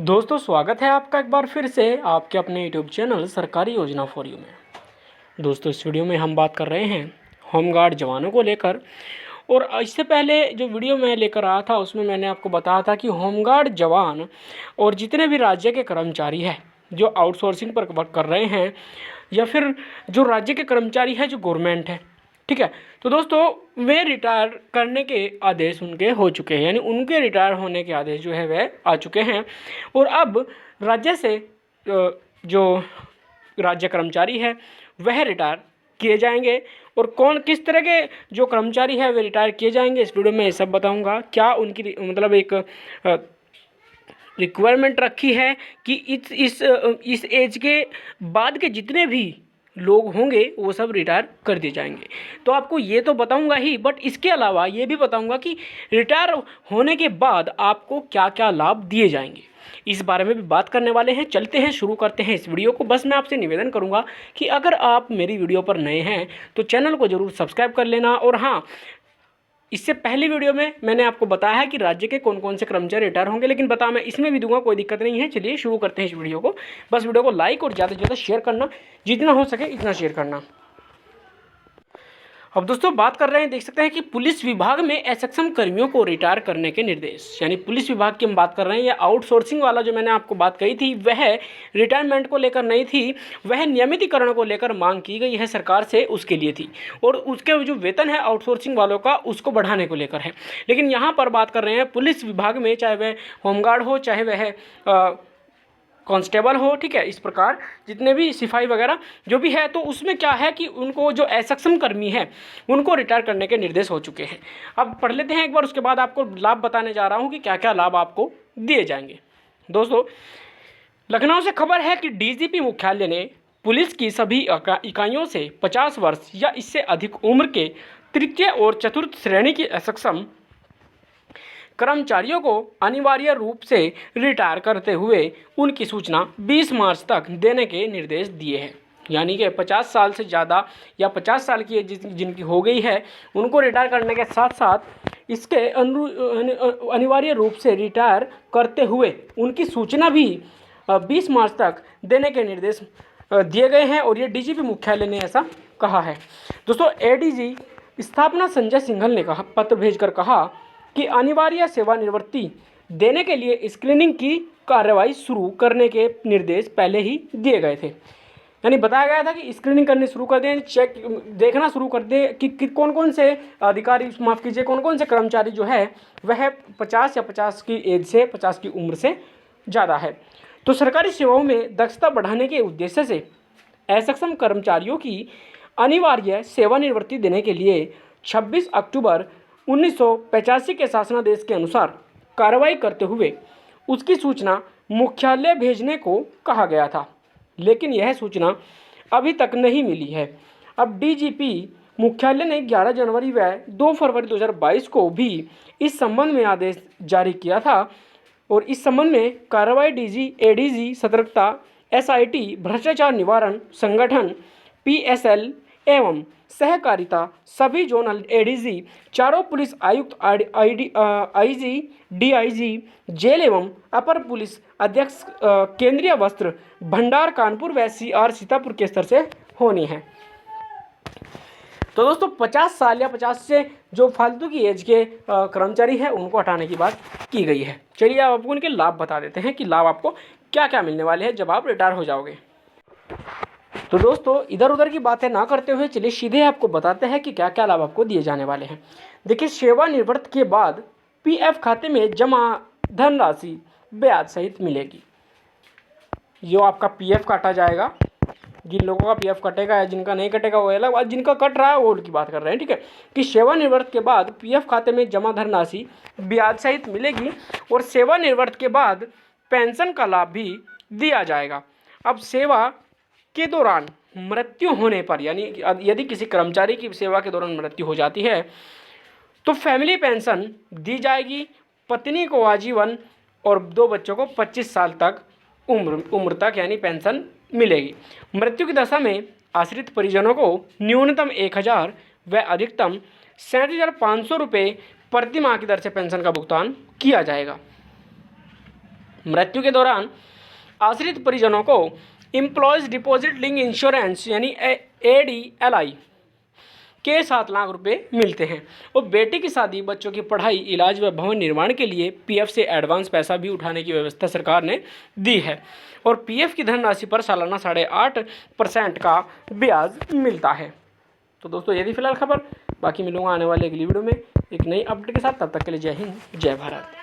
दोस्तों स्वागत है आपका एक बार फिर से आपके अपने यूट्यूब चैनल सरकारी योजना फॉर यू में। दोस्तों इस वीडियो में हम बात कर रहे हैं होमगार्ड जवानों को लेकर। और इससे पहले जो वीडियो मैं लेकर आया था उसमें मैंने आपको बताया था कि होमगार्ड जवान और जितने भी राज्य के कर्मचारी हैं जो आउटसोर्सिंग पर वर्क कर रहे हैं या फिर जो राज्य के कर्मचारी हैं जो गवर्नमेंट है, ठीक है, तो दोस्तों वे रिटायर करने के आदेश उनके हो चुके हैं, यानी उनके रिटायर होने के आदेश जो है वह आ चुके हैं। और अब राज्य से जो राज्य कर्मचारी है वह रिटायर किए जाएंगे। और कौन किस तरह के जो कर्मचारी है वे रिटायर किए जाएंगे इस वीडियो में ये सब बताऊंगा। क्या उनकी मतलब एक रिक्वायरमेंट रखी है कि इस एज के बाद के जितने भी लोग होंगे वो सब रिटायर कर दिए जाएंगे, तो आपको ये तो बताऊंगा ही, बट इसके अलावा ये भी बताऊंगा कि रिटायर होने के बाद आपको क्या क्या लाभ दिए जाएंगे, इस बारे में भी बात करने वाले हैं। चलते हैं, शुरू करते हैं इस वीडियो को। बस मैं आपसे निवेदन करूंगा कि अगर आप मेरी वीडियो पर नए हैं तो चैनल को ज़रूर सब्सक्राइब कर लेना। और हाँ, इससे पहली वीडियो में मैंने आपको बताया है कि राज्य के कौन कौन से कर्मचारी रिटायर होंगे, लेकिन बता मैं इसमें भी दूंगा, कोई दिक्कत नहीं है। चलिए शुरू करते हैं इस वीडियो को। बस वीडियो को लाइक और ज़्यादा से ज़्यादा शेयर करना, जितना हो सके इतना शेयर करना। अब दोस्तों बात कर रहे हैं, देख सकते हैं कि पुलिस विभाग में असक्षम कर्मियों को रिटायर करने के निर्देश, यानी पुलिस विभाग की हम बात कर रहे हैं। या आउटसोर्सिंग वाला जो मैंने आपको बात कही थी वह रिटायरमेंट को लेकर नहीं थी, वह नियमितीकरण को लेकर मांग की गई है सरकार से, उसके लिए थी। और उसके जो वेतन है आउटसोर्सिंग वालों का उसको बढ़ाने को लेकर है। लेकिन यहाँ पर बात कर रहे हैं पुलिस विभाग में, चाहे वह होमगार्ड हो चाहे वह कांस्टेबल हो, ठीक है, इस प्रकार जितने भी सिपाही वगैरह जो भी है, तो उसमें क्या है कि उनको जो असक्षम कर्मी है उनको रिटायर करने के निर्देश हो चुके हैं। अब पढ़ लेते हैं एक बार, उसके बाद आपको लाभ बताने जा रहा हूं कि क्या क्या लाभ आपको दिए जाएंगे। दोस्तों लखनऊ से खबर है कि डीजीपी मुख्यालय ने पुलिस की सभी इकाइयों से 50 वर्ष या इससे अधिक उम्र के तृतीय और चतुर्थ श्रेणी के असक्षम कर्मचारियों को अनिवार्य रूप से रिटायर करते हुए उनकी सूचना 20 मार्च तक देने के निर्देश दिए हैं। यानी कि 50 साल से ज़्यादा या 50 साल की एज जिनकी हो गई है उनको रिटायर करने के साथ साथ इसके अनिवार्य रूप से रिटायर करते हुए उनकी सूचना भी 20 मार्च तक देने के निर्देश दिए गए हैं। और ये डीजीपी मुख्यालय ने ऐसा कहा है। दोस्तों एडीजी स्थापना संजय सिंघल ने कहा, पत्र भेजकर कहा कि अनिवार्य सेवानिवृत्ति देने के लिए स्क्रीनिंग की कार्रवाई शुरू करने के निर्देश पहले ही दिए गए थे। यानी बताया गया था कि स्क्रीनिंग करनी शुरू कर दें, चेक देखना शुरू कर दें कि कौन कौन से अधिकारी, माफ़ कीजिए, कौन कौन से कर्मचारी जो है वह 50 या 50 की एज से, 50 की उम्र से ज़्यादा है। तो सरकारी सेवाओं में दक्षता बढ़ाने के उद्देश्य से असक्षम कर्मचारियों की अनिवार्य सेवानिवृत्ति देने के लिए 26 अक्टूबर 1985 के शासनादेश के अनुसार कार्रवाई करते हुए उसकी सूचना मुख्यालय भेजने को कहा गया था, लेकिन यह सूचना अभी तक नहीं मिली है। अब डीजीपी मुख्यालय ने 11 जनवरी व 2 फरवरी 2022 को भी इस संबंध में आदेश जारी किया था। और इस संबंध में कार्रवाई एडीजी सतर्कता, एसआईटी, भ्रष्टाचार निवारण संगठन, पीएसएल एवं सहकारिता, सभी जोनल एडीजी, चारों पुलिस आयुक्त, आईजी, डीआईजी, जेल एवं अपर पुलिस अध्यक्ष, केंद्रीय वस्त्र भंडार कानपुर व सीआर सीतापुर के स्तर से होनी है। तो दोस्तों 50 साल या 50 से जो फालतू की एज के कर्मचारी है उनको हटाने की बात की गई है। चलिए अब आपको उनके लाभ बता देते हैं कि लाभ आपको क्या क्या मिलने वाले हैं जब आप रिटायर हो जाओगे। तो दोस्तों इधर उधर की बातें ना करते हुए चलिए सीधे आपको बताते हैं कि क्या क्या लाभ आपको दिए जाने वाले हैं। देखिए, सेवानिवृत्त के बाद पीएफ खाते में जमा धनराशि ब्याज सहित मिलेगी। जो आपका पीएफ काटा जाएगा, जिन लोगों का पीएफ कटेगा या जिनका नहीं कटेगा वो अलग बात, जिनका कट रहा है वो उनकी बात कर रहे हैं, ठीक है, कि सेवानिवृत्त के बाद पीएफ खाते में जमा धनराशि ब्याज सहित मिलेगी। और सेवानिवृत्त के बाद पेंशन का लाभ भी दिया जाएगा। अब सेवा के दौरान मृत्यु होने पर, यानी यदि किसी कर्मचारी की सेवा के दौरान मृत्यु हो जाती है तो फैमिली पेंशन दी जाएगी। पत्नी को आजीवन और 2 बच्चों को 25 साल तक उम्र तक यानी पेंशन मिलेगी। मृत्यु की दशा में आश्रित परिजनों को न्यूनतम 1000 व अधिकतम 37,500 रुपये प्रति माह की दर से पेंशन का भुगतान किया जाएगा। मृत्यु के दौरान आश्रित परिजनों को एम्प्लॉयज़ डिपॉजिट लिंक इंश्योरेंस यानी ADLI के 7 लाख रुपए मिलते हैं। और बेटी की शादी, बच्चों की पढ़ाई, इलाज व भवन निर्माण के लिए PF से एडवांस पैसा भी उठाने की व्यवस्था सरकार ने दी है। और PF की धनराशि पर सालाना 8.5% का ब्याज मिलता है। तो दोस्तों ये थी फिलहाल खबर, बाकी मिलूंगा आने वाले अगली वीडियो में एक नई अपडेट के साथ। तब तक के लिए जय हिंद, जय भारत।